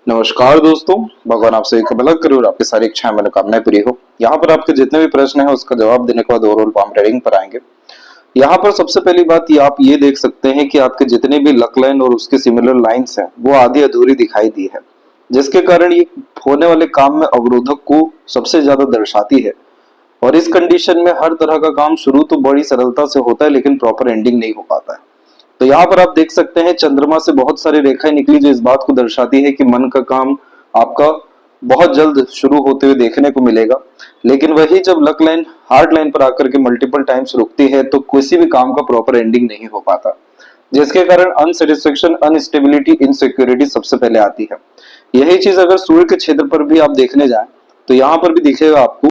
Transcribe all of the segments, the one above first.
नमस्कार दोस्तों, भगवान आप सभी का भला करे और आपकी सारी इच्छाएं मनोकामनाएं पूरी हो। यहाँ पर आपके जितने भी प्रश्न हैं उसका जवाब देने के बाद ओवरऑल पाम रेडिंग पर आएंगे। यहाँ पर सबसे पहली बात ये आप ये देख सकते हैं कि आपके जितने भी लक लाइन और उसके सिमिलर लाइंस हैं वो आधी अधूरी दिखाई दी है, जिसके कारण ये होने वाले काम में अवरोधक को सबसे ज्यादा दर्शाती है। और इस कंडीशन में हर तरह का काम शुरू तो बड़ी सरलता से होता है लेकिन प्रॉपर एंडिंग नहीं हो पाता है। तो यहाँ पर आप देख सकते हैं चंद्रमा से बहुत सारी रेखाएं निकली जो इस बात को दर्शाती है कि मन का काम आपका बहुत जल्द शुरू होते हुए देखने को मिलेगा। लेकिन वही जब लक लाइन हार्ड लाइन पर आकर के मल्टीपल टाइम्स रुकती है तो किसी भी काम का प्रॉपर एंडिंग नहीं हो पाता, जिसके कारण अनसेटिस्फेक्शन, अनस्टेबिलिटी, इनसिक्योरिटी सबसे पहले आती है। यही चीज अगर सूर्य के क्षेत्र पर भी आप देखने जाएं तो यहाँ पर भी दिखेगा आपको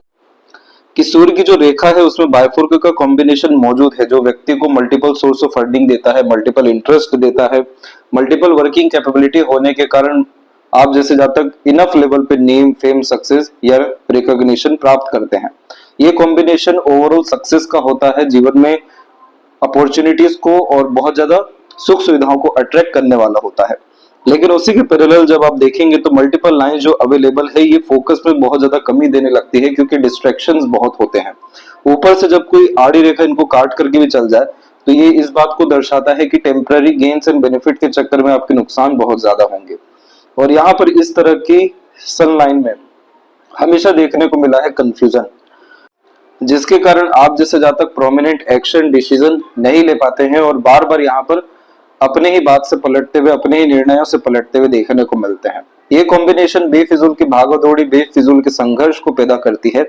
कि सूर्य की जो रेखा है उसमें बायफोर्क का कॉम्बिनेशन मौजूद है, जो व्यक्ति को मल्टीपल सोर्स ऑफ फंडिंग देता है, मल्टीपल इंटरेस्ट देता है, मल्टीपल वर्किंग कैपेबिलिटी होने के कारण आप जैसे जातक इनफ लेवल पे नेम, फेम, सक्सेस या रिकॉग्निशन प्राप्त करते हैं। ये कॉम्बिनेशन ओवरऑल सक्सेस का होता है, जीवन में अपॉर्चुनिटीज को और बहुत ज्यादा सुख सुविधाओं को अट्रैक्ट करने वाला होता है। लेकिन उसी के पैरेलल जब आप देखेंगे तो मल्टीपल लाइन जो अवेलेबल है ये फोकस में बहुत ज्यादा कमी देने लगती है, क्योंकि डिस्ट्रैक्शंस बहुत होते हैं। ऊपर से जब कोई आड़ी रेखा इनको काट करके भी चल जाए तो ये इस बात को दर्शाता है कि टेम्पररी गेन्स एंड बेनिफिट के चक्कर में आपके नुकसान बहुत ज्यादा होंगे। और यहाँ पर इस तरह की सन लाइन में हमेशा देखने को मिला है कंफ्यूजन, जिसके कारण आप जैसे जहां तक प्रोमिनेंट एक्शन डिसीजन नहीं ले पाते हैं और बार बार यहाँ पर अपने ही बात से पलटते हुए, अपने ही निर्णयों से पलटते हुए देखने को मिलते हैं। ये कॉम्बिनेशन बेफिजूल की भागदौड़ी, बेफिजूल के संघर्ष को पैदा करती है,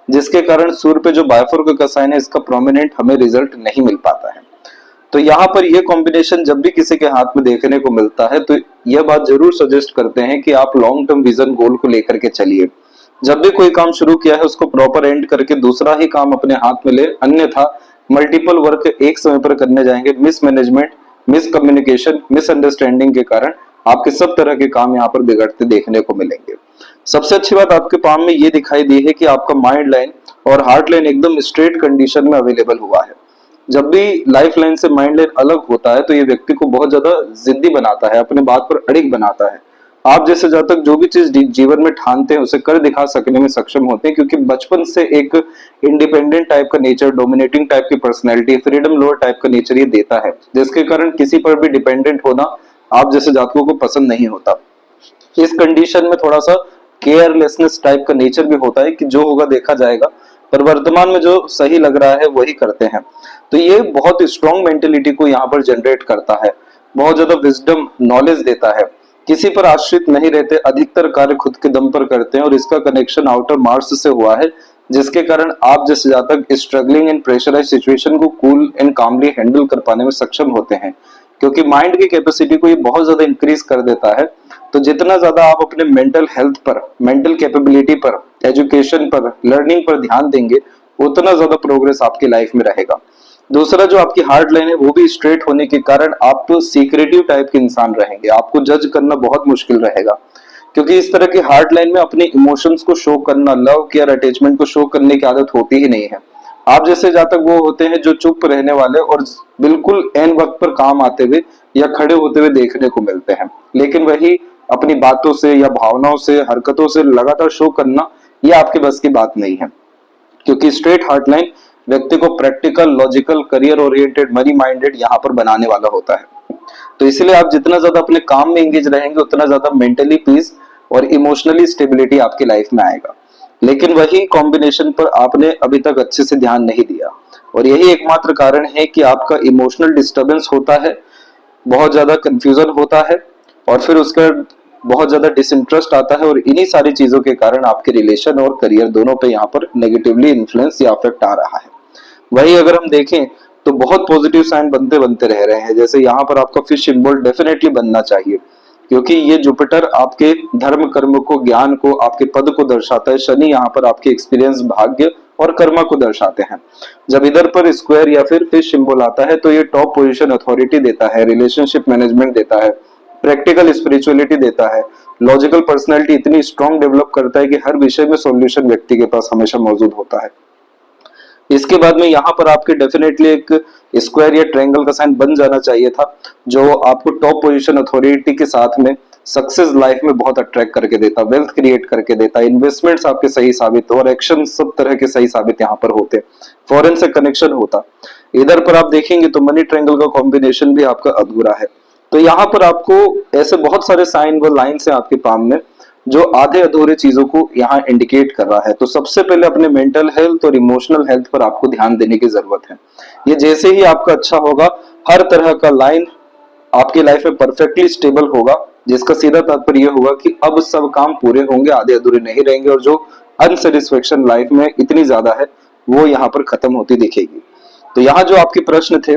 जिसके कारण सूर्य पे जो बायफोर्क का साइन है इसका प्रोमिनेंट हमें रिजल्ट नहीं मिल पाता है। तो यहाँ पर यह कॉम्बिनेशन जब भी किसी के हाथ में देखने को मिलता है तो यह बात जरूर सजेस्ट करते हैं कि आप लॉन्ग टर्म विजन गोल को लेकर के चलिए। जब भी कोई काम शुरू किया है उसको प्रॉपर एंड करके दूसरा ही काम अपने हाथ में ले, अन्यथा मल्टीपल वर्क एक समय पर करने जाएंगे, मिसमैनेजमेंट, मिसकम्युनिकेशन, मिसअंडरस्टैंडिंग के कारण आपके सब तरह के काम यहाँ पर बिगड़ते देखने को मिलेंगे। सबसे अच्छी बात आपके पाम में ये दिखाई दी है कि आपका माइंड लाइन और हार्ट लाइन एकदम स्ट्रेट कंडीशन में अवेलेबल हुआ है। जब भी लाइफ लाइन से माइंड लाइन अलग होता है तो ये व्यक्ति को बहुत ज्यादा जिद्दी बनाता है, अपने बात पर अड़िग बनाता है। आप जैसे जब तक जो भी चीज जीवन में ठानते हैं उसे कर दिखा सकने में सक्षम होते हैं, क्योंकि बचपन से एक इंडिपेंडेंट टाइप का नेचर, डोमिनेटिंग टाइप की पर्सनैलिटी, फ्रीडम लोअर टाइप का नेचर ये देता है, जिसके कारण किसी पर भी डिपेंडेंट होना आप जैसे जातकों को पसंद नहीं होता। इस कंडीशन में थोड़ा सा केयरलेसनेस टाइप का नेचर भी होता है कि जो होगा देखा जाएगा, पर वर्तमान में जो सही लग रहा है वही करते हैं। तो ये बहुत स्ट्रॉन्ग मेंटेलिटी को यहाँ पर जनरेट करता है, बहुत ज्यादा विजडम, नॉलेज देता है, किसी पर आश्रित नहीं रहते, अधिकतर कार्य खुद के दम पर करते हैं। और इसका कनेक्शन आउटर मार्स से हुआ है, जिसके कारण आप जैसे जातक स्ट्रगलिंग एंड प्रेशराइज सिचुएशन को कूल एंड कामली हैंडल कर पाने में सक्षम होते हैं, क्योंकि माइंड की कैपेसिटी को ये बहुत ज्यादा इंक्रीज कर देता है। तो जितना ज्यादा आप अपने मेंटल हेल्थ पर, मेंटल कैपेबिलिटी पर, एजुकेशन पर, लर्निंग पर ध्यान देंगे, उतना ज्यादा प्रोग्रेस आपकी लाइफ में रहेगा। दूसरा जो आपकी हार्ड लाइन है वो भी स्ट्रेट होने के कारण आप तो सीक्रेटिव टाइप के इंसान रहेंगे, आपको जज करना बहुत मुश्किल रहेगा, क्योंकि इस तरह की हार्ड लाइन में अपने इमोशंस को शो करना, लव, केयर, अटैचमेंट को शो करने की आदत होती ही नहीं है। आप जैसे जातक वो होते हैं जो चुप रहने वाले और बिल्कुल एन वक्त पर काम आते हुए या खड़े होते हुए देखने को मिलते हैं, लेकिन वही अपनी बातों से या भावनाओं से, हरकतों से लगातार शो करना ये आपके बस की बात नहीं है, क्योंकि स्ट्रेट हार्ट लाइन व्यक्ति को practical, logical, career oriented, money minded यहाँ पर बनाने वाला होता है। तो इसलिए आप जितना ज्यादा अपने काम में एंगेज रहेंगे उतना ज्यादा मेंटली पीस और इमोशनली स्टेबिलिटी आपकी लाइफ में आएगा। लेकिन वही कॉम्बिनेशन पर आपने अभी तक अच्छे से ध्यान नहीं दिया, और यही एकमात्र कारण है कि आपका इमोशनल डिस्टर्बेंस होता है, बहुत ज्यादा कंफ्यूजन होता है, और फिर उसका बहुत ज्यादा डिसइंटरेस्ट आता है। और इन्हीं सारी चीजों के कारण आपके रिलेशन और करियर दोनों पे यहाँ पर नेगेटिवली इन्फ्लुएंस या अफेक्ट आ रहा है। वही अगर हम देखें तो बहुत पॉजिटिव साइन बनते बनते रह रहे हैं, जैसे यहाँ पर आपका फिश सिंबल डेफिनेटली बनना चाहिए, क्योंकि ये जुपिटर आपके धर्म, कर्म को, ज्ञान को, आपके पद को दर्शाता है। शनि यहाँ पर आपके एक्सपीरियंस, भाग्य और कर्मा को दर्शाते हैं। जब इधर पर स्क्वायर या फिर फिश सिंबल आता है तो ये टॉप पोजीशन, अथॉरिटी देता है, रिलेशनशिप मैनेजमेंट देता है, प्रैक्टिकल स्पिरिचुअलिटी देता है, लॉजिकल पर्सनैलिटी इतनी स्ट्रॉन्ग डेवलप करता है कि हर विषय में सॉल्यूशन व्यक्ति के पास हमेशा मौजूद होता है। इसके बाद में यहाँ पर आपके डेफिनेटली एक स्क्वायर या ट्रायंगल का साइन बन जाना चाहिए था, जो आपको टॉप पोजीशन, अथॉरिटी के साथ में सक्सेस लाइफ में बहुत अट्रैक्ट करके देता, वेल्थ क्रिएट करके देता, इन्वेस्टमेंट्स आपके सही साबित हो और एक्शन सब तरह के सही साबित यहाँ पर होते, फॉरेन से कनेक्शन होता। इधर पर आप देखेंगे तो मनी ट्रायंगल का कॉम्बिनेशन भी आपका अधूरा है। तो यहाँ पर आपको ऐसे बहुत सारे साइन व लाइन्स है आपके पाम में जो आधे अधूरे चीजों को यहाँ इंडिकेट कर रहा है। तो सबसे पहले अपने मेंटल हेल्थ और इमोशनल हेल्थ पर आपको ध्यान देने की जरूरत है। ये जैसे ही आपका अच्छा होगा, हर तरह का लाइन आपकी लाइफ में परफेक्टली स्टेबल होगा, जिसका सीधा तात्पर्य यह होगा कि अब सब काम पूरे होंगे, आधे अधूरे नहीं रहेंगे और जो अनसेटिस्फेक्शन लाइफ में इतनी ज्यादा है वो यहाँ पर खत्म होती दिखेगी। तो यहाँ जो आपके प्रश्न थे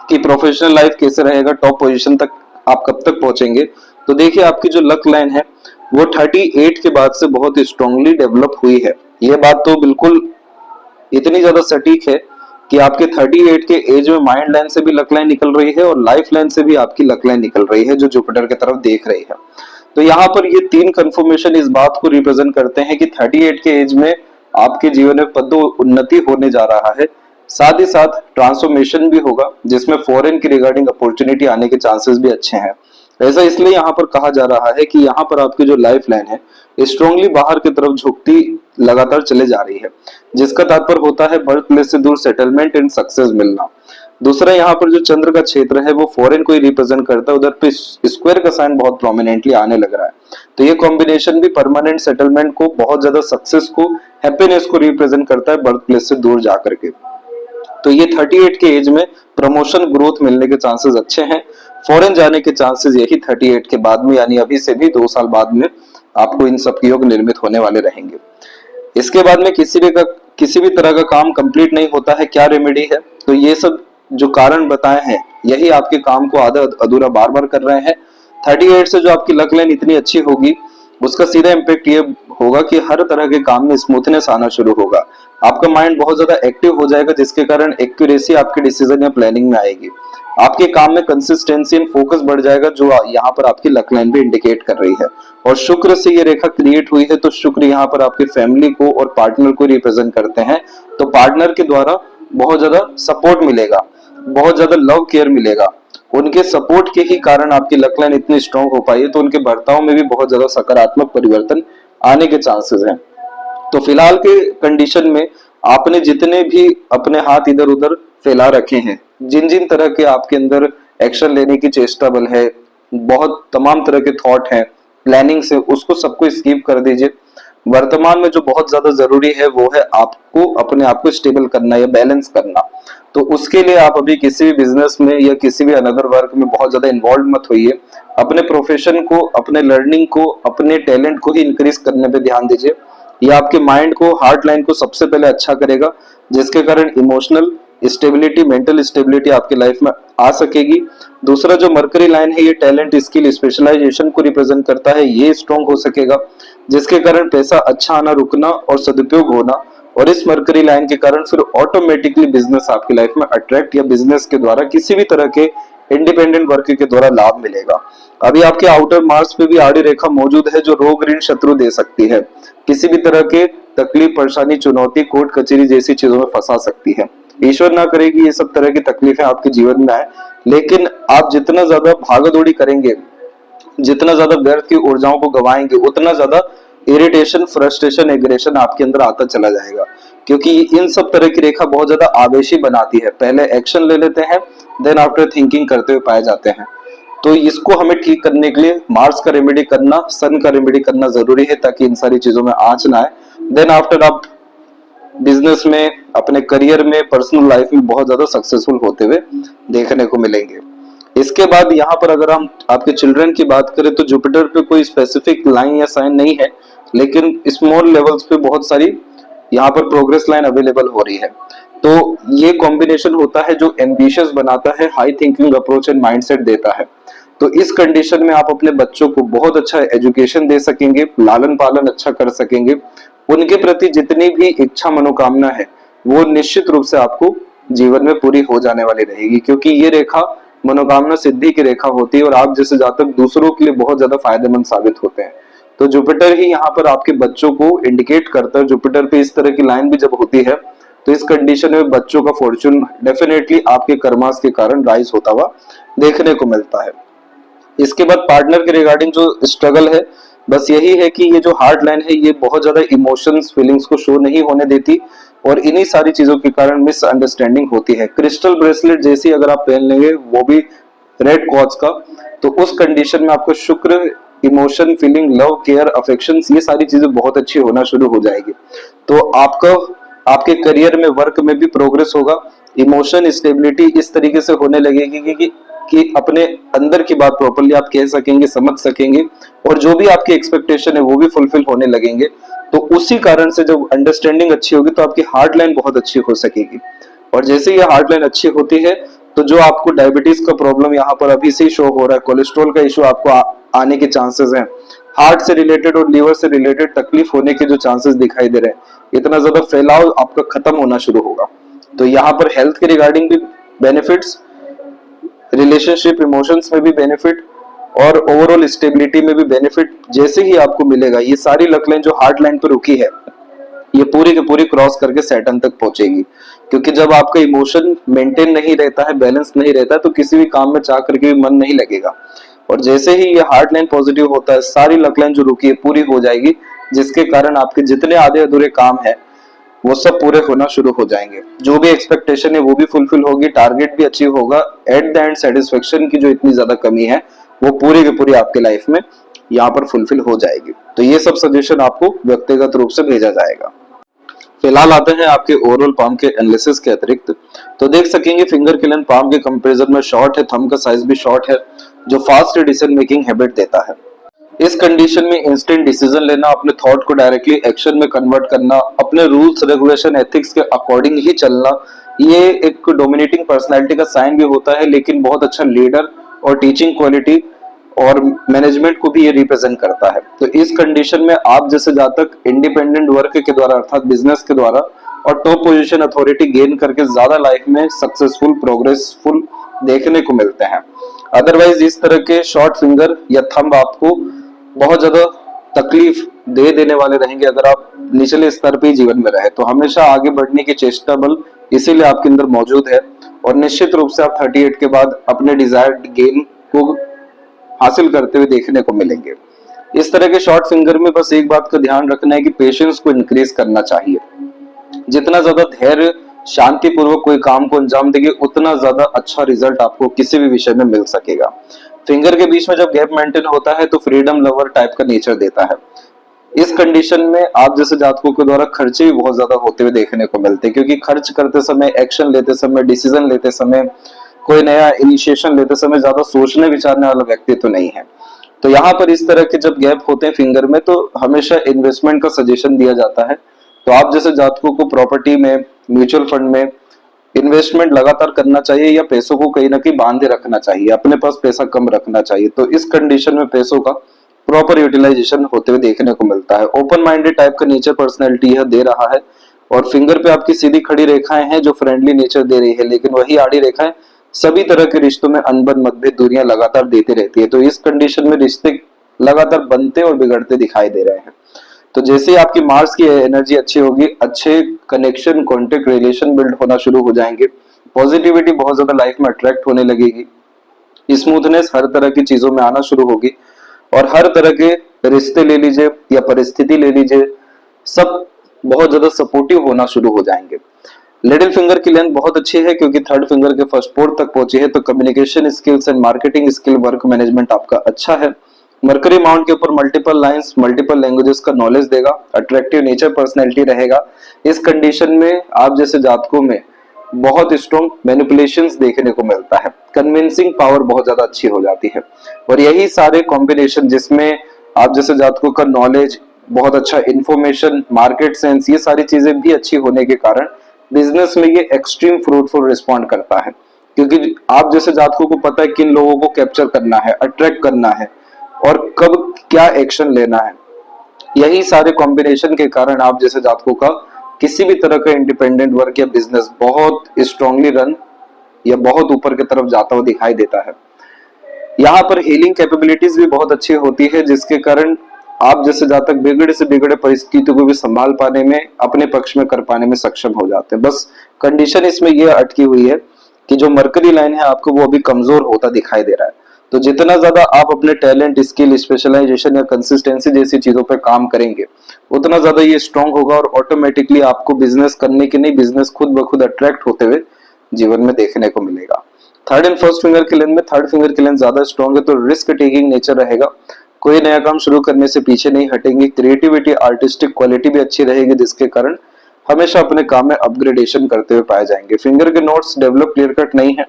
कि प्रोफेशनल लाइफ कैसे रहेगा, टॉप पोजीशन तक आप कब तक पहुंचेंगे, तो देखिए आपकी जो लक लाइन है वो 38 के बाद से बहुत स्ट्रांगली डेवलप हुई है। ये बात तो बिल्कुल इतनी ज्यादा सटीक है कि आपके 38 के एज में माइंड लाइन से भी लक लाइन निकल रही है और लाइफ लाइन से भी आपकी लक लाइन निकल रही है जो जुपिटर की तरफ देख रही है। तो यहाँ पर ये तीन कंफर्मेशन इस बात को रिप्रेजेंट करते हैं कि 38 के एज में आपके जीवन में पदोन्नति होने जा रहा है, साथ ही साथ ट्रांसफॉर्मेशन भी होगा जिसमें फॉरेन की रिगार्डिंग अपॉर्चुनिटी आने के चांसेस भी अच्छे हैं। ऐसा इसलिए यहाँ पर कहा जा रहा है कि यहाँ पर आपकी जो लाइफ लाइन है स्ट्रांगली बाहर की तरफ झुकती लगातार चले जा रही है, जिसका तात्पर्य होता है बर्थ प्लेस से दूर सेटलमेंट एंड सक्सेस मिलना। दूसरा यहाँ पर जो चंद्र का क्षेत्र है वो फॉरेन को ही रिप्रेजेंट करता है, उधर पे स्क्वायर का साइन बहुत प्रोमिनेंटली आने लग रहा है। तो ये कॉम्बिनेशन भी परमानेंट सेटलमेंट को, बहुत ज्यादा सक्सेस को, हैप्पीनेस को रिप्रेजेंट करता है बर्थ प्लेस से दूर जाकर के। तो ये 38 के एज में प्रमोशन ग्रोथ मिलने के चांसेस अच्छे हैं। फॉरेन जाने के चांसेस यही 38 के बाद में, यानी अभी से भी 2 साल बाद में आपको इन सब योग निर्मित होने वाले रहेंगे। इसके बाद में किसी भी तरह का काम कंप्लीट नहीं होता है, क्या रेमेडी है? तो ये सब जो कारण बताए हैं यही आपके काम को आधा अधूरा बार बार कर रहे हैं। 38 से जो आपकी लक लाइन इतनी अच्छी होगी उसका सीधा इम्पैक्ट ये होगा कि हर तरह के काम में स्मूथनेस आना शुरू होगा, आपका माइंड बहुत ज्यादा एक्टिव हो जाएगा, जिसके कारण एक्यूरेसी आपके डिसीजन या प्लानिंग में आएगी, आपके काम में कंसिस्टेंसी एंड फोकस बढ़ जाएगा जो यहाँ पर आपकी लक लाइन भी इंडिकेट कर रही है। और शुक्र से ये रेखा क्रिएट हुई है, तो शुक्र यहाँ पर आपकी फैमिली को और पार्टनर को रिप्रेजेंट करते हैं। तो पार्टनर के द्वारा बहुत ज्यादा सपोर्ट मिलेगा, बहुत ज्यादा लव केयर मिलेगा, उनके सपोर्ट के ही कारण आपकी लक लाइन इतनी स्ट्रांग हो पाई है। तो उनके बर्ताव में भी बहुत ज्यादा सकारात्मक परिवर्तन आने के चांसेस हैं। तो फिलहाल के कंडीशन में आपने जितने भी अपने हाथ इधर उधर फैला रखे हैं, जिन जिन तरह के आपके अंदर एक्शन लेने की चेष्टा बल है, बहुत तमाम तरह के थॉट हैं, प्लानिंग से, उसको सबको स्किप कर दीजिए। वर्तमान में जो बहुत ज्यादा जरूरी है वो है आपको अपने आप को स्टेबल करना या बैलेंस करना। तो उसके लिए आप अभी किसी भी बिजनेस में या किसी भी अनदर वर्क में बहुत ज्यादा इन्वॉल्व मत होइए। अपने प्रोफेशन को, अपने लर्निंग को, अपने टैलेंट को ही इंक्रीज करने पे ध्यान दीजिए। ये आपके माइंड को, हार्ट लाइन को सबसे पहले अच्छा करेगा, जिसके कारण इमोशनल स्टेबिलिटी, मेंटल स्टेबिलिटी आपकी लाइफ में आ सकेगी। दूसरा जो मरकरी लाइन है ये टैलेंट, स्किल, स्पेशलाइजेशन को रिप्रेजेंट करता है, ये स्ट्रॉन्ग हो सकेगा, जिसके कारण पैसा अच्छा आना, रुकना और सदुपयोग होना। और इस मरकरी लाइन के कारण फिर ऑटोमेटिकली बिजनेस आपकी लाइफ में अट्रैक्ट या बिजनेस के द्वारा किसी भी तरह के इंडिपेंडेंट वर्क के द्वारा लाभ मिलेगा। अभी आपके आउटर मार्स पे भी आड़ी रेखा मौजूद है जो रोग, ऋण, शत्रु दे सकती है, किसी भी तरह के तकलीफ, परेशानी, चुनौती, कोर्ट कचहरी जैसी चीजों में फंसा सकती है। ईश्वर ना करेगी ये सब तरह की तकलीफें आपके जीवन में आए, लेकिन आप जितना ज्यादा भागदौड़ी करेंगे, जितना ज्यादा व्यर्थ की ऊर्जाओं को गवाएंगे, उतना ज्यादा इरिटेशन, फ्रस्ट्रेशन, एग्रेशन आपके अंदर आता चला जाएगा, क्योंकि इन सब तरह की रेखा बहुत ज्यादा आवेशी बनाती है। पहले एक्शन ले लेते हैं, देन आफ्टर थिंकिंग करते हुए पाए जाते हैं। तो इसको हमें ठीक करने के लिए मार्स का रेमेडी करना, सन का रेमेडी करना जरूरी है, ताकि इन सारी चीजों में आंच ना आए। देन आफ्टर आप बिजनेस में, अपने करियर में, पर्सनल लाइफ में बहुत ज्यादा सक्सेसफुल होते हुए देखने को मिलेंगे। इसके बाद यहाँ पर अगर हम आपके चिल्ड्रन की बात करें तो जुपिटर पे कोई स्पेसिफिक लाइन या साइन नहीं है, लेकिन स्मॉल लेवल्स पे बहुत सारी यहाँ पर प्रोग्रेस लाइन अवेलेबल हो रही है। तो ये कॉम्बिनेशन होता है जो एम्बिशियस बनाता है, high thinking approach and mindset देता है। तो इस कंडीशन में आप अपने बच्चों को बहुत अच्छा एजुकेशन दे सकेंगे, लालन पालन अच्छा कर सकेंगे, उनके प्रति जितनी भी इच्छा मनोकामना है वो निश्चित रूप से आपको जीवन में पूरी हो जाने वाली रहेगी, क्योंकि ये रेखा मनोकामना सिद्धि की रेखा होती है और आप जैसे जातक दूसरों के लिए बहुत ज्यादा फायदेमंद साबित होते हैं। तो जुपिटर ही यहाँ पर आपके बच्चों को इंडिकेट करता है। जुपिटर पे इस तरह की लाइन भी जब होती है तो इस कंडीशन में बच्चों का फॉर्चून डेफिनेटली आपके कर्मास के कारण राइज होता हुआ देखने को मिलता है। इसके बाद पार्टनर के रिगार्डिंग जो स्ट्रगल है, बस यही है कि ये जो हार्ड लाइन है ये बहुत ज्यादा इमोशंस फीलिंग्स को शो नहीं होने देती और इन्हीं सारी चीजों के कारण मिसअंडरस्टैंडिंग होती है। क्रिस्टल ब्रेसलेट जैसी अगर आप पहन लेंगे, वो भी रेड क्वार्ट्ज का, तो उस कंडीशन में आपको शुक्र, emotion, feeling, love, care, affection, ये सारी चीजें बहुत अच्छी होना शुरू हो जाएगी। तो आपका आपके करियर में, वर्क में भी प्रोग्रेस होगा। इमोशन स्टेबिलिटी इस तरीके से होने लगेगी कि अपने अंदर की बात प्रॉपर्ली आप कह सकेंगे, समझ सकेंगे और जो भी आपकी एक्सपेक्टेशन है वो भी फुलफिल होने लगेंगे। तो उसी कारण से जब अंडरस्टैंडिंग अच्छी होगी तो आपकी हार्ड लाइन बहुत अच्छी हो सकेगी। और जैसे ये हार्ड लाइन अच्छी होती है तो जो आपको डायबिटीज का प्रॉब्लम यहाँ पर अभी से ही शो हो रहा है, कोलेस्ट्रॉल का इशू आपको आने के चांसेस हैं, हार्ट से रिलेटेड और लीवर से रिलेटेड तकलीफ होने के जो चांसेस दिखाई दे रहे हैं, इतना ज्यादा फैलाव आपका खत्म होना शुरू होगा। तो यहाँ पर हेल्थ के रिगार्डिंग भी बेनिफिट्स, रिलेशनशिप, इमोशंस में भी बेनिफिट और ओवरऑल स्टेबिलिटी में भी बेनिफिट जैसे ही आपको मिलेगा, ये सारी लक लाइन जो हार्ड लाइन पर रुकी है ये पूरी की पूरी क्रॉस करके सैटर्न तक पहुंचेगी। क्योंकि जब आपका इमोशन मेंटेन नहीं रहता है, बैलेंस नहीं रहता है, तो किसी भी काम में चाह करके भी मन नहीं लगेगा। और जैसे ही ये हार्ड लाइन पॉजिटिव होता है, सारी लक लाइन जो रुकी है पूरी हो जाएगी, जिसके कारण आपके जितने आधे अधूरे काम है वो सब पूरे होना शुरू हो जाएंगे। जो भी एक्सपेक्टेशन है वो भी फुलफिल होगी, टारगेट भी अचीव होगा। एट द एंड सेटिस्फेक्शन की जो इतनी ज्यादा कमी है वो पूरी की पूरी आपके लाइफ में यहाँ पर फुलफिल हो जाएगी। तो ये सब सजेशन आपको व्यक्तिगत रूप से भेजा जाएगा। फिलहाल आते हैं आपके ओवरऑल पाम के एनालिसिस के अतिरिक्त। तो देख सकेंगे फिंगर की लेंथ पाम के कंपैरिजन में शॉर्ट है, थंब का साइज भी शॉर्ट है, जो फास्ट डिसीजन मेकिंग हैबिट देता है। इस कंडीशन में इंस्टेंट डिसीजन लेना, अपने थॉट को डायरेक्टली एक्शन में कन्वर्ट करना, अपने रूल्स, रेगुलेशन, एथिक्स के अकॉर्डिंग ही चलना, ये एक डोमिनेटिंग पर्सनालिटी का साइन भी होता है, लेकिन बहुत अच्छा लीडर और टीचिंग क्वालिटी और मैनेजमेंट को भी ये रिप्रेजेंट करता है। तो इस कंडीशन में आप जैसे जातक इंडिपेंडेंट वर्क के द्वारा अर्थात बिजनेस के द्वारा और टॉप पोजीशन अथॉरिटी गेन करके ज्यादा लाइफ में सक्सेसफुल, प्रोग्रेसफुल देखने को मिलते हैं। अदरवाइज इस तरह के शॉर्ट फिंगर या थंब आपको बहुत ज्यादा तकलीफ दे देने वाले रहेंगे अगर आप निचले स्तर पे जीवन में रहे। तो हमेशा आगे बढ़ने की चेष्टा बल इसीलिए आपके अंदर मौजूद है और निश्चित रूप से आप 38 के बाद अपने डिजायर्ड गेन को हासिल करते हुए देखने को मिलेंगे। इस तरह के शॉर्ट फिंगर में बस एक बात का ध्यान रखना है कि पेशेंस को इंक्रीज करना चाहिए। जितना ज्यादा धैर्य, शांति पूर्वक कोई काम को अंजाम देंगे, उतना ज्यादा अच्छा रिजल्ट आपको किसी भी विषय में मिल सकेगा। फिंगर के बीच में जब गैप मेंटेन होता है तो फ्रीडम लवर टाइप का नेचर देता है। इस कंडीशन में आप जैसे जातकों के द्वारा खर्चे भी बहुत ज्यादा होते हुए देखने को मिलते हैं, क्योंकि खर्च करते समय, एक्शन लेते समय, डिसीजन लेते समय, कोई नया इनिशिएशन लेते समय ज्यादा सोचने विचारने वाला व्यक्ति तो नहीं है। तो यहाँ पर इस तरह के जब गैप होते हैं फिंगर में तो हमेशा इन्वेस्टमेंट का सजेशन दिया जाता है। तो आप जैसे जातकों को प्रॉपर्टी में, म्यूचुअल फंड में इन्वेस्टमेंट लगातार करना चाहिए या पैसों को कहीं ना कहीं बांधे रखना चाहिए, अपने पास पैसा कम रखना चाहिए। तो इस कंडीशन में पैसों का प्रॉपर यूटिलाइजेशन होते हुए देखने को मिलता है। ओपन माइंडेड टाइप का नेचर पर्सनैलिटी यह दे रहा है और फिंगर पे आपकी सीधी खड़ी रेखाएं हैं जो फ्रेंडली नेचर दे रही है, लेकिन वही आड़ी रेखाएं सभी तरह के रिश्तों में अनबन, मतभेद, दूरियां लगातार देती रहती है। तो इस कंडीशन में रिश्ते लगातार बनते और बिगड़ते दिखाई दे रहे हैं। तो जैसे ही आपकी मार्स की एनर्जी अच्छी होगी, अच्छे कनेक्शन, कॉन्टेक्ट, रिलेशन बिल्ड होना शुरू हो जाएंगे, पॉजिटिविटी बहुत ज्यादा लाइफ में अट्रैक्ट होने लगेगी, स्मूथनेस हर तरह की चीजों में आना शुरू होगी और हर तरह के रिश्ते ले लीजिए या परिस्थिति ले लीजिए, सब बहुत ज्यादा सपोर्टिव होना शुरू हो जाएंगे। लिटिल फिंगर की लेंथ बहुत अच्छी है क्योंकि थर्ड फिंगर के फर्स्ट पोर्ट तक पहुंची है। तो communication skills and marketing skill, work management आपका अच्छा है। मरकरी माउंट के ऊपर मल्टीपल लाइंस, मल्टीपल लैंग्वेजेस का नॉलेज देगा, अट्रैक्टिव नेचर पर्सनैलिटी रहेगा। इस कंडीशन में आप जैसे जातकों में बहुत स्ट्रॉन्ग मैनिपुलेशंस देखने को मिलता है, कन्विंसिंग पावर बहुत ज्यादा अच्छी हो जाती है। और यही सारे कॉम्बिनेशन जिसमें आप जैसे जातकों का नॉलेज, बहुत अच्छा इंफॉर्मेशन, मार्केट सेंस, ये सारी चीजें भी अच्छी होने के कारण बिजनेस में ये एक्सट्रीम फ्रूटफुल रिस्पॉन्ड करता है। क्योंकि आप जैसे जातकों को पता है किन लोगों को कैप्चर करना है, अट्रैक्ट करना है और कब क्या एक्शन लेना है। यही सारे कॉम्बिनेशन के कारण आप जैसे जातकों का किसी भी तरह का इंडिपेंडेंट वर्क या बिजनेस बहुत स्ट्रांगली रन या बहुत ऊपर की तरफ जाता हुआ दिखाई देता है। यहाँ पर हीलिंग कैपेबिलिटीज भी बहुत अच्छी होती है, जिसके कारण आप जैसे जातक बिगड़े से बिगड़े परिस्थितियों को भी संभाल पाने में, अपने पक्ष में कर पाने में सक्षम हो जाते हैं। बस कंडीशन इसमें यह अटकी हुई है कि जो मरकरी लाइन है आपको वो अभी कमजोर होता दिखाई दे रहा है। तो जितना ज्यादा आप अपने टैलेंट, स्किल, स्पेशलाइजेशन या कंसिस्टेंसी जैसी चीजों पे काम करेंगे, उतना ज्यादा ये स्ट्रांग होगा और ऑटोमेटिकली आपको बिजनेस करने के नहीं, बिजनेस खुद ब खुद अट्रैक्ट होते हुए जीवन में देखने को मिलेगा। थर्ड एंड फर्स्ट फिंगर के लेंथ में थर्ड फिंगर की लेंथ ज्यादा स्ट्रांग है, तो रिस्क टेकिंग नेचर रहेगा। कोई नया काम शुरू करने से पीछे नहीं हटेंगे। क्रिएटिविटी, आर्टिस्टिक क्वालिटी भी अच्छी रहेगी, जिसके कारण हमेशा अपने काम में अपग्रेडेशन करते हुए पाए जाएंगे। फिंगर के नोट्स डेवलप क्लियर कट नहीं है,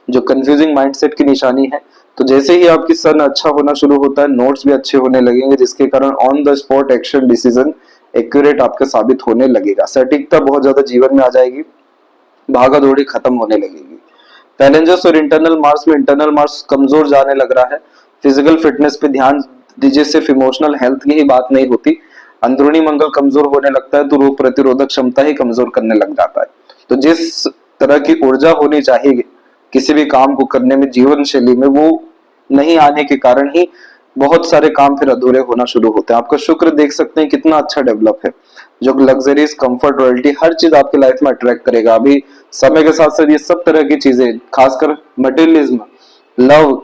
जो कंफ्यूजिंग माइंडसेट की निशानी है। तो जैसे ही आपकी सन अच्छा होना शुरू होता है, नोट्स भी अच्छे होने लगेंगे, जिसके कारण on the spot action decision accurate आपका साबित होने लगेगा। सटीकता बहुत ज्यादा जीवन में आ जाएगी, भागा दौड़ी खत्म होने लगेगी। चैलेंजेस और इंटरनल मार्क्स में इंटरनल मार्क्स कमजोर जाने लग रहा है। फिजिकल फिटनेस पे ध्यान दीजिए, सिर्फ इमोशनल हेल्थ की ही बात नहीं होती। अंदरूनी मंगल कमजोर होने लगता है तो रोग प्रतिरोधक क्षमता ही कमजोर करने लग जाता है। तो जिस तरह की ऊर्जा होनी चाहिए किसी भी काम को करने में, जीवन शैली में, वो नहीं आने के कारण ही बहुत सारे काम फिर अधूरे होना शुरू होते हैं। आपका शुक्र देख सकते हैं कितना अच्छा डेवलप है, जो लग्जरीज, कंफर्ट, रॉयल्टी हर चीज आपकी लाइफ में अट्रैक्ट करेगा। अभी समय के साथ साथ ये सब तरह की चीजें, खासकर मटेरियलिज्म, लव,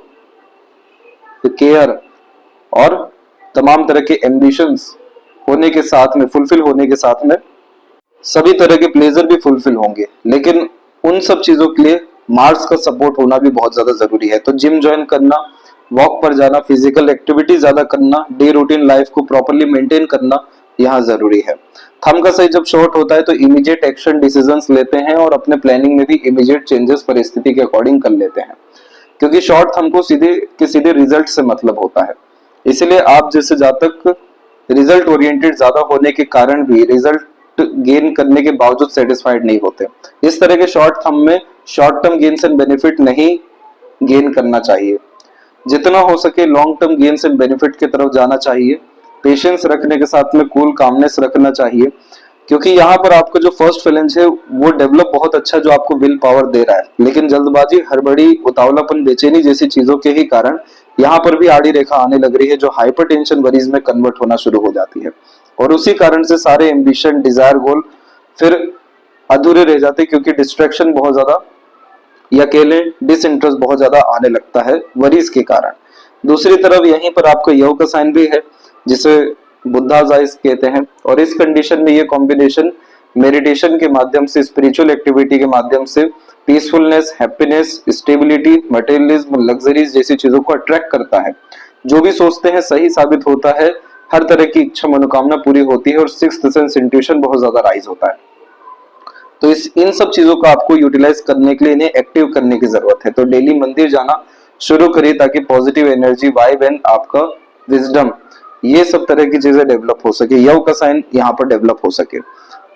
केयर और तमाम तरह के एम्बिशंस होने के साथ में, फुलफिल होने के साथ में सभी तरह के प्लेजर भी फुलफिल होंगे। लेकिन उन सब चीजों के लिए मार्स का सपोर्ट होना भी बहुत ज्यादा जरूरी है। तो जिम ज्वाइन करना, वॉक पर जाना, फिजिकल एक्टिविटी ज्यादा करना, डे रूटीन लाइफ को प्रॉपर्ली मेंटेन करना यहाँ जरूरी है। थंब का साइज जब शॉर्ट होता है तो इमीडिएट एक्शन डिसीजंस लेते हैं और अपने प्लानिंग में भी इमीडिएट चेंजेस परिस्थिति के अकॉर्डिंग कर लेते हैं, क्योंकि शॉर्ट थंब को सीधे के सीधे रिजल्ट से मतलब होता है। इसलिए आप जैसे जातक रिजल्ट ओरिएंटेड ज्यादा होने के कारण भी रिजल्ट गेन करने के बावजूद सेटिस्फाइड नहीं होते। इस तरह के शॉर्ट थंब में short term gains and benefit नहीं गेन करना चाहिए, जितना हो सके long term gains and benefit की तरफ जाना चाहिए। पेशेंस रखने के साथ में कूल कामनेस रखना चाहिए, क्योंकि यहाँ पर आपका जो फर्स्ट फैलेंज है वो डेवलप बहुत अच्छा, जो आपको विल पावर दे रहा है। लेकिन जल्दबाजी, हड़बड़ी, उतावलापन, बेचैनी जैसी चीजों के ही कारण यहाँ पर भी आड़ी रेखा आने लग रही है, जो हाइपरटेंशन वरीज में कन्वर्ट होना शुरू हो जाती है। और उसी कारण से सारे एम्बिशन, डिजायर, गोल फिर अधूरे रह जाते, क्योंकि डिस्ट्रैक्शन बहुत ज्यादा या अकेले डिसइंटरेस्ट बहुत ज्यादा आने लगता है वरीज के कारण। दूसरी तरफ यहीं पर आपका योग का साइन भी है, जिसे बुद्धाज आइज कहते हैं। और इस कंडीशन में ये कॉम्बिनेशन मेडिटेशन के माध्यम से, स्पिरिचुअल एक्टिविटी के माध्यम से peacefulness, happiness, stability, materialism, luxuries जैसी चीजों को अट्रैक्ट करता है। जो भी सोचते हैं सही साबित होता है, हर तरह की इच्छा मनोकामना पूरी होती है और सिक्स्थ सेंस इंट्यूशन बहुत ज्यादा राइज होता है। तो इन सब चीजों को आपको यूटिलाइज करने के लिए, इन्हें एक्टिव करने की जरूरत है। तो डेली मंदिर जाना शुरू करिए, ताकि पॉजिटिव एनर्जी, वाइब एंड आपका विजडम, ये सब तरह की चीजें डेवलप हो सके, योग का साइन यहाँ पर डेवलप हो सके।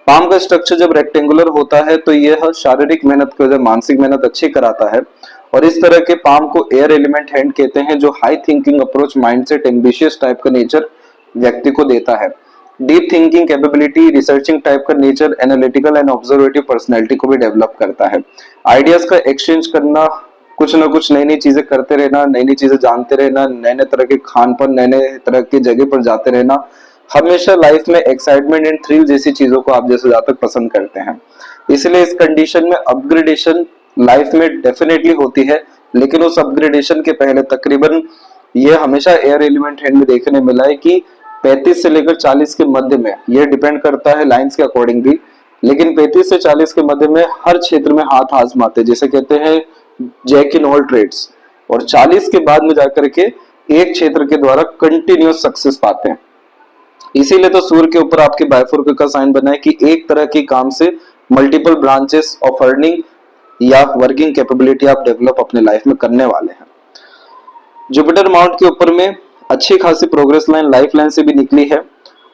पाम का स्ट्रक्चर जब रेक्टेंगुलर होता है तो यह शारीरिक मेहनत की वजह मानसिक मेहनत अच्छी कराता है। और इस तरह के पाम को एयर एलिमेंट हैंड कहते हैं, जो high thinking approach, mindset, ambitious type का नेचर व्यक्ति को देता है। Deep thinking capability, researching type का नेचर, एनालिटिकल एंड ऑब्जर्वेटिव पर्सनैलिटी को भी डेवलप करता है। आइडियाज का एक्सचेंज करना, कुछ ना कुछ नई नई चीजें करते रहना, नई नई चीजें जानते रहना, नए नए तरह के खान पर, नए नए तरह की जगह पर जाते रहना, हमेशा लाइफ में एक्साइटमेंट एंड थ्रिल जैसी चीजों को आप जैसे जातक पसंद करते हैं। इसलिए इस कंडीशन में अपग्रेडेशन लाइफ में डेफिनेटली होती है, लेकिन उस अपग्रेडेशन के पहले तकरीबन ये हमेशा एयर एलिमेंट हैंड में देखने मिला है कि 35 से लेकर 40 के मध्य में, ये डिपेंड करता है लाइंस के अकॉर्डिंग भी, लेकिन 35 से 40 के मध्य में हर क्षेत्र में हाथ आजमाते, जैसे कहते हैं जैक इन ऑल ट्रेड्स। और 40 के बाद में जाकर के एक क्षेत्र के द्वारा कंटिन्यूअस सक्सेस पाते हैं। इसीलिए तो सूर्य के ऊपर आपके बायफोर्क का साइन बना है कि एक तरह के काम से मल्टीपल ब्रांचेस ऑफ अर्निंग या वर्किंग कैपेबिलिटी आप डेवलप अपने लाइफ में करने वाले हैं। जुपिटर माउंट के ऊपर में अच्छी खासी प्रोग्रेस लाइन लाइफ लाइन से भी निकली है,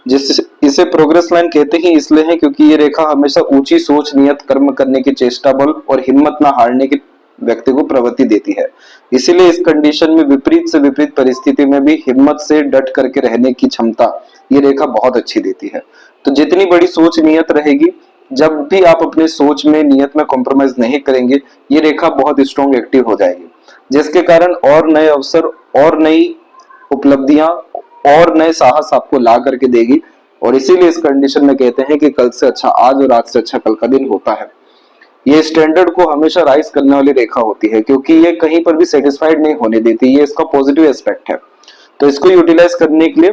जिससे इसे प्रोग्रेस लाइन कहते ही इसलिए है क्योंकि ये रेखा हमेशा ऊंची सोच, नियत, कर्म करने की चेष्टा, बल और हिम्मत ना हारने की व्यक्ति को प्रवृत्ति देती है। इसीलिए इस कंडीशन में विपरीत से विपरीत परिस्थिति में भी हिम्मत से डट करके रहने की क्षमता ये रेखा बहुत अच्छी देती है। तो जितनी बड़ी सोच नियत रहेगी, जब भी आप अपने सोच में, नियत में कॉम्प्रोमाइज नहीं करेंगे, ये रेखा बहुत स्ट्रॉन्ग एक्टिव हो जाएगी, जिसके कारण और नए अवसर, और नई उपलब्धियां और नए साहस आपको ला करके देगी। और इसीलिए इस कंडीशन में कहते हैं कि कल से अच्छा आज और आज से अच्छा कल का दिन होता है। ये स्टैंडर्ड को हमेशा राइज करने वाली रेखा होती है, क्योंकि ये कहीं पर भी सेटिस्फाइड नहीं होने देती, ये इसका पॉजिटिव एस्पेक्ट है। तो इसको यूटिलाइज करने के लिए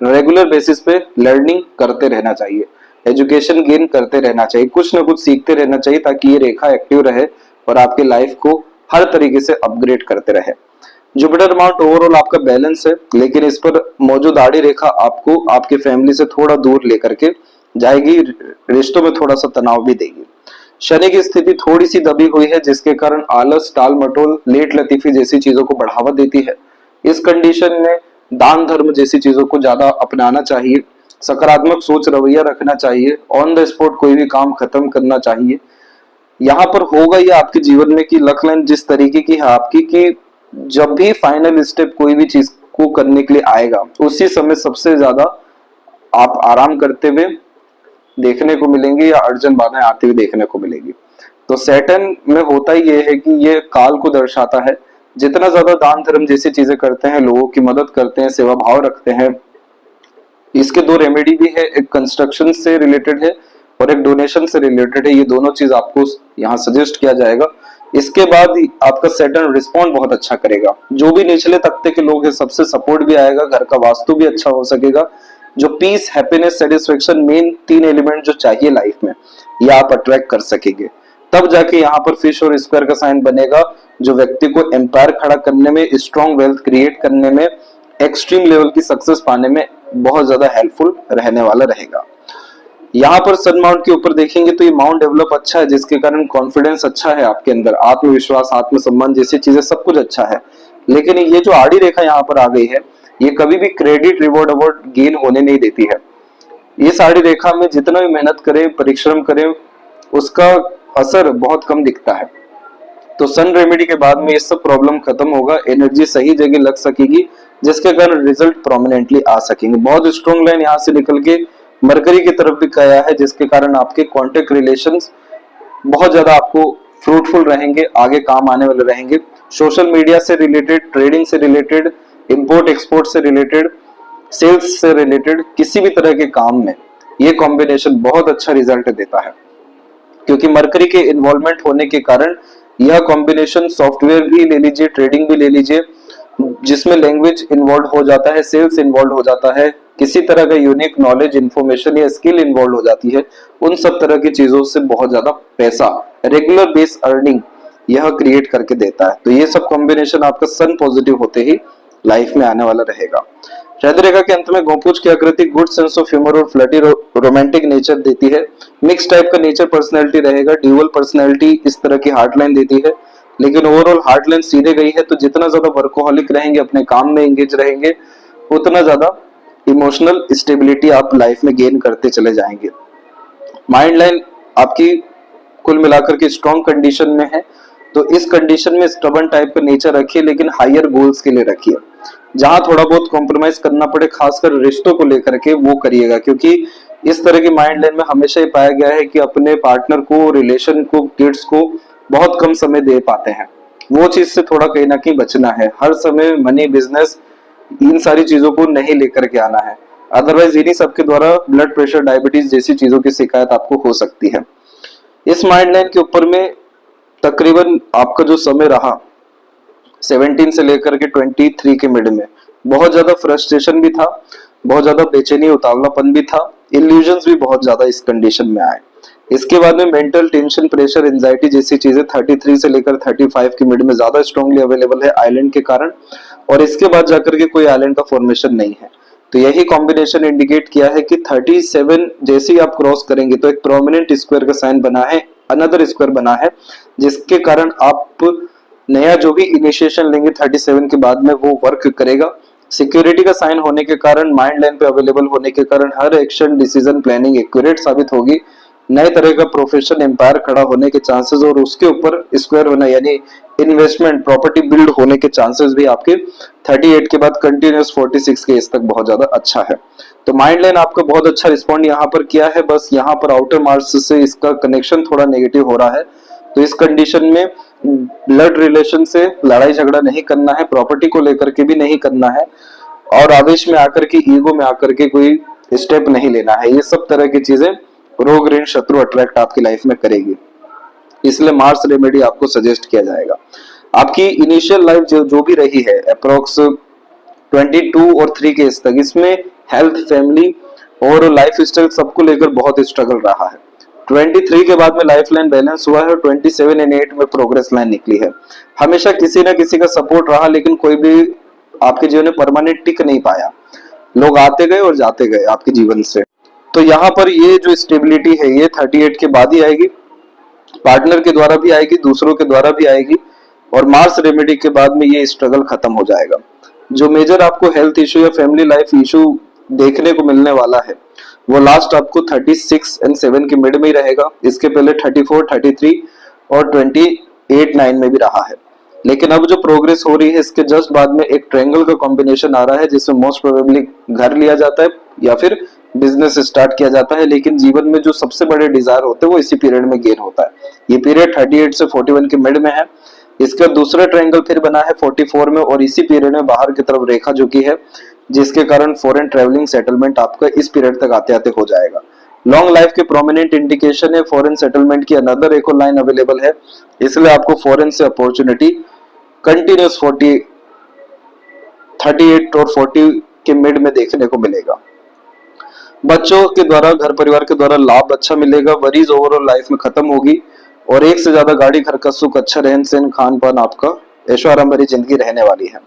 रेगुलर बेसिस पे लर्निंग करते रहना चाहिए, एजुकेशन गेन करते रहना चाहिए, कुछ ना कुछ सीखते रहना चाहिए, ताकि ये रेखा एक्टिव रहे और आपके लाइफ को हर तरीके से अपग्रेड करते रहे। जुपिटर माउंट ओवरऑल आपका बैलेंस है, लेकिन इस पर मौजूद आड़ी रेखा आपको आपके फैमिली से थोड़ा दूर लेकर के जाएगी, रिश्तों में थोड़ा सा तनाव भी देगी। शनि की स्थिति थोड़ी सी दबी हुई है, जिसके कारण आलस, टाल मटोल, लेट लतीफी जैसी चीजों को बढ़ावा देती है। इस कंडीशन में दान धर्म जैसी चीजों को ज्यादा अपनाना चाहिए, सकारात्मक सोच रवैया रखना चाहिए, ऑन द स्पॉट कोई भी काम खत्म करना चाहिए। यहाँ पर होगा ये आपके जीवन में कि लक लाइन जिस तरीके की है आपकी, कि जब भी फाइनल स्टेप कोई भी चीज को करने के लिए आएगा, उसी समय सबसे ज्यादा आप आराम करते हुए देखने को मिलेंगे या अड़चन बाधाएं आती हुई देखने को मिलेगी। तो सैटर्न में होता ही ये है कि ये काल को दर्शाता है। जितना ज्यादा दान धर्म जैसी चीजें करते हैं, लोगों की मदद करते हैं, सेवा भाव रखते हैं, इसके दो रेमेडी भी है, एक कंस्ट्रक्शन से रिलेटेड है और एक डोनेशन से रिलेटेड है। ये दोनों चीज आपको यहाँ सजेस्ट किया जाएगा। इसके बाद आपका सैटर्न रिस्पॉन्ड बहुत अच्छा करेगा। जो भी निचले तबके के लोग हैं सबसे सपोर्ट भी आएगा, घर का वास्तु भी अच्छा हो सकेगा। जो peace, happiness, satisfaction, main 3 element जो चाहिए लाइफ में, ये आप अट्रैक्ट कर सकेंगे। तब जाके यहाँ पर फिश और स्क्वायर का साइन बनेगा, जो व्यक्ति को एम्पायर खड़ा करने में, स्ट्रॉन्ग वेल्थ क्रिएट करने में, एक्सट्रीम लेवल की सक्सेस पाने में बहुत ज्यादा हेल्पफुल रहने वाला रहेगा। यहाँ पर सन माउंट के ऊपर देखेंगे तो ये माउंट डेवलप अच्छा है, जिसके कारण कॉन्फिडेंस अच्छा है आपके अंदर, आत्मविश्वास, आत्मसम्मान जैसी चीजें सब कुछ अच्छा है। लेकिन ये जो आड़ी रेखा यहाँ पर आ गई है, ये कभी भी क्रेडिट, रिवॉर्ड, अवार्ड गेन होने नहीं देती है। इस आड़ी रेखा में जितना भी मेहनत करें, परिश्रम करें, उसका असर बहुत कम दिखता है। तो सन रेमेडी के बाद में ये सब प्रॉब्लम खत्म होगा, एनर्जी सही जगह लग सकेगी, जिसके कारण रिजल्ट प्रोमिनेंटली आ सकेंगे। बहुत स्ट्रॉन्ग लाइन यहाँ से निकल के मरकरी की तरफ भी गया है, जिसके कारण आपके कॉन्टेक्ट रिलेशंस बहुत ज्यादा आपको फ्रूटफुल रहेंगे, आगे काम आने वाले रहेंगे। सोशल मीडिया से रिलेटेड, ट्रेडिंग से रिलेटेड, इंपोर्ट एक्सपोर्ट से रिलेटेड, सेल्स से रिलेटेड किसी भी तरह के काम में ये कॉम्बिनेशन बहुत अच्छा रिजल्ट देता है, क्योंकि मरकरी के इन्वॉल्वमेंट होने के कारण यह कॉम्बिनेशन सॉफ्टवेयर भी ले लीजिए, ट्रेडिंग भी ले लीजिए, जिसमें लैंग्वेज इन्वॉल्व हो जाता है, सेल्स इन्वॉल्व हो जाता है, किसी तरह का यूनिक नॉलेज, इंफॉर्मेशन या स्किल इन्वॉल्व हो जाती है, उन सब तरह की चीजों से बहुत ज्यादा पैसा, रेगुलर बेस अर्निंग यह क्रिएट करके देता है। तो ये सब कॉम्बिनेशन आपका सन पॉजिटिव होते ही लाइफ में आने वाला रहेगा। हृदय रेखा के अंत में गोपुज की आकृति गुड सेंस ऑफ ह्यूमर और फ्लर्टी रोमांटिक नेचर देती है। मिक्स टाइप का नेचर पर्सनैलिटी रहेगा, ड्यूअल पर्सनैलिटी इस तरह की हार्ट लाइन देती है, लेकिन ओवरऑल हार्ट लाइन सीधे गई है। तो जितना ज्यादा वर्कोहॉलिक रहेंगे, अपने काम में एंगेज रहेंगे, उतना ज्यादा इमोशनल स्टेबिलिटी आप लाइफ में गेन करते चले जाएंगे। माइंड लाइन आपकी कुल मिलाकर के स्ट्रॉन्ग कंडीशन में है, तो इस कंडीशन में स्टबर्न टाइप का नेचर रखिए, लेकिन हायर गोल्स के लिए रखिए। जहां थोड़ा बहुत कॉम्प्रोमाइज करना पड़े, खासकर रिश्तों को लेकर के, वो करिएगा, क्योंकि इस तरह की माइंड लाइन में हमेशा ये पाया गया है कि अपने पार्टनर को, रिलेशन को, किड्स को बहुत कम समय दे पाते हैं। वो चीज से थोड़ा कहीं ना कहीं बचना है। हर समय मनी, बिजनेस, इन सारी चीजों को नहीं लेकर के आना है, अदरवाइज इन्हीं सबके द्वारा ब्लड प्रेशर, डायबिटीज जैसी चीजों की शिकायत आपको हो सकती है। इस माइंड लाइन के ऊपर में तकरीबन आपका जो समय रहा 17 से लेकर के 23 के मिड में बहुत ज्यादा फ्रस्ट्रेशन भी था, बहुत ज्यादा बेचैनी, उतावलापन भी था, इल्यूजन्स भी बहुत ज्यादा इस कंडीशन में आए। इसके बाद में मेंटल टेंशन, प्रेशर, एंजाइटी जैसी चीजें 33 से लेकर 35 के मिड में ज्यादा स्ट्रांगली अवेलेबल है आइलैंड के कारण, और इसके बाद जाकर के कोई आइलैंड का फॉर्मेशन नहीं है। तो यही कॉम्बिनेशन इंडिकेट किया है कि 37 जैसे ही आप क्रॉस करेंगे तो एक प्रोमिनेंट स्क्वायर का साइन बना है, अनदर स्क्वायर बना है, जिसके कारण आप नया जो भी इनिशिएशन लेंगे 37 के बाद में वो वर्क करेगा। सिक्योरिटी का साइन होने के कारण, माइंड लाइन पे अवेलेबल होने के कारण हर एक्शन, डिसीजन, प्लानिंग एक्यूरेट साबित होगी। नए तरह का प्रोफेशन, एम्पायर खड़ा होने के चांसेस और उसके ऊपर स्क्वायर होना यानी इन्वेस्टमेंट, प्रॉपर्टी बिल्ड होने के चांसेस भी आपके 38 के बाद कंटिन्यूस 46 के एज तक बहुत ज्यादा अच्छा है। तो माइंड लाइन आपका बहुत अच्छा रिस्पॉन्ड यहाँ पर किया है, बस यहाँ पर आउटर मार्स से इसका कनेक्शन थोड़ा नेगेटिव हो रहा है। तो इस कंडीशन में ब्लड रिलेशन से लड़ाई झगड़ा नहीं करना है, प्रॉपर्टी को लेकर के भी नहीं करना है, और आवेश में आकर के, ईगो में आकर के कोई स्टेप नहीं लेना है। ये सब तरह की चीजें रोग, ऋण, शत्रु अट्रैक्ट आपकी लाइफ में करेगी। इसलिए मार्स रेमेडी आपको सजेस्ट किया जाएगा। आपकी इनिशियल लाइफ जो भी रही है अप्रोक्स 22 और 3 के तक, इसमें हेल्थ, फैमिली और लाइफ स्टाइल सबको लेकर बहुत स्ट्रगल रहा है। 23 के बाद में लाइफ लाइन बैलेंस हुआ है और 27 एंड 8 में प्रोग्रेस लाइन निकली है। हमेशा किसी ना किसी का सपोर्ट रहा, लेकिन कोई भी आपके जीवन में परमानेंट टिक नहीं पाया। लोग आते गए और जाते गए आपके जीवन से। तो यहाँ पर ये जो स्टेबिलिटी है ये 38 के बाद ही आएगी, पार्टनर के द्वारा भी आएगी, दूसरों के द्वारा भी आएगी, और मार्स रेमेडी के बाद में ये स्ट्रगल खत्म हो जाएगा। जो मेजर आपको हेल्थ इशू या फैमिली लाइफ इशू देखने को मिलने वाला है वो लास्ट आपको 36 एंड 7 के मिड में ही रहेगा। इसके पहले 34, 33 और 28, 9 में भी रहा है। लेकिन अब जो प्रोग्रेस हो रही है इसके जस्ट बाद में एक ट्रायंगल का कॉम्बिनेशन आ रहा है, जिसमें मोस्ट प्रोबेबली घर लिया जाता है या फिर बिजनेस स्टार्ट किया जाता है। लेकिन जीवन में जो सबसे बड़े डिजायर होते हैं वो इसी पीरियड में गेन होता है। ये पीरियड 38 से 41 के मिड में है। इसका दूसरा ट्रायंगल फिर बना है 44 में, और इसी पीरियड में बाहर की तरफ रेखा जो की है, जिसके कारण फॉरेन ट्रेवलिंग सेटलमेंट आपका इस पीरियड तक आते आते हो जाएगा। लॉन्ग लाइफ के प्रोमिनेंट इंडिकेशन है फॉरेन सेटलमेंट की अनदर एक और लाइन अवेलेबल है, इसलिए आपको फॉरेन से अपॉर्चुनिटी कंटिन्यूस 38 और 40 के मिड में देखने को मिलेगा। बच्चों के द्वारा, घर परिवार के द्वारा लाभ अच्छा मिलेगा। वरीज ओवरऑल लाइफ में खत्म होगी, और एक से ज्यादा गाड़ी, घर का सुख, अच्छा रहन सहन, खान पान, आपका ऐशो आराम भरी जिंदगी रहने वाली है।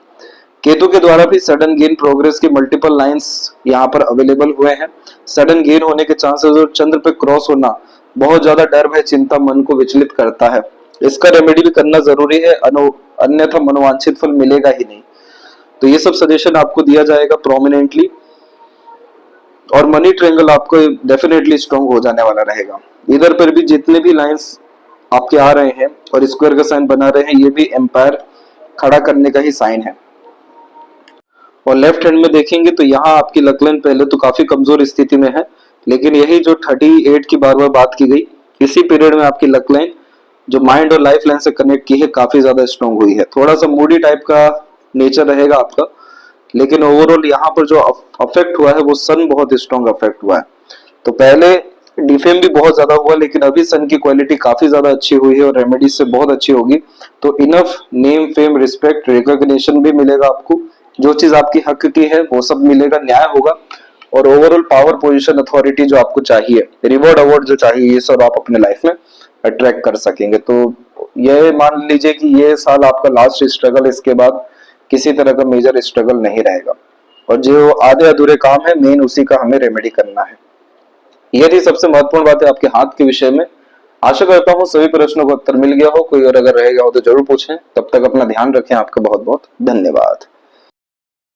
केतु के द्वारा भी सडन गेन प्रोग्रेस की मल्टीपल लाइंस यहाँ पर अवेलेबल हुए हैं। सडन गेन होने के चांसेस और चंद्र पे क्रॉस होना बहुत ज्यादा डर, भय, चिंता मन को विचलित करता है। इसका रेमेडी भी करना जरूरी है, अन्यथा मनोवांछित फल मिलेगा ही नहीं। तो ये सब सजेशन आपको दिया जाएगा प्रोमिनेंटली, और मनी ट्रायंगल आपको डेफिनेटली स्ट्रॉन्ग हो जाने वाला रहेगा। इधर पर भी जितने भी लाइंस आपके आ रहे हैं और स्क्वायर का साइन बना रहे हैं, ये भी एम्पायर खड़ा करने का ही साइन है। और लेफ्ट हैंड में देखेंगे तो यहाँ आपकी लक लाइन पहले तो काफी कमजोर स्थिति में है, लेकिन यही जो 38 की बार बार बात की गई, इसी पीरियड में आपकी लक लाइन जो माइंड और लाइफ लाइन से कनेक्ट की है काफी ज्यादा स्ट्रॉन्ग हुई है। थोड़ा सा मूडी टाइप का नेचर रहेगा आपका, लेकिन ओवरऑल यहाँ पर जो अफेक्ट हुआ है वो सन बहुत स्ट्रॉन्ग अफेक्ट हुआ है। तो पहले डिफेम भी बहुत ज्यादा हुआ, लेकिन अभी सन की क्वालिटी काफी ज्यादा अच्छी हुई है और रेमेडी से बहुत अच्छी होगी। तो enough name, fame, respect, recognition भी मिलेगा आपको। जो चीज आपकी हक की है वो सब मिलेगा, न्याय होगा, और ओवरऑल पावर, पोजीशन, अथॉरिटी जो आपको चाहिए, रिवॉर्ड, अवार्ड जो चाहिए, ये सब आप अपने लाइफ में अट्रैक्ट कर सकेंगे। तो ये मान लीजिए कि ये साल आपका लास्ट स्ट्रगल, इसके बाद किसी तरह का मेजर स्ट्रगल नहीं रहेगा, और जो आधे अधूरे काम है मेन उसी का हमें रेमेडी करना है। ये थी सबसे महत्वपूर्ण बात है आपके हाथ के विषय में। आशा करता हूँ सभी प्रश्नों का उत्तर मिल गया हो। कोई और अगर रहेगा हो तो जरूर पूछें। तब तक अपना ध्यान रखें। आपका बहुत बहुत धन्यवाद।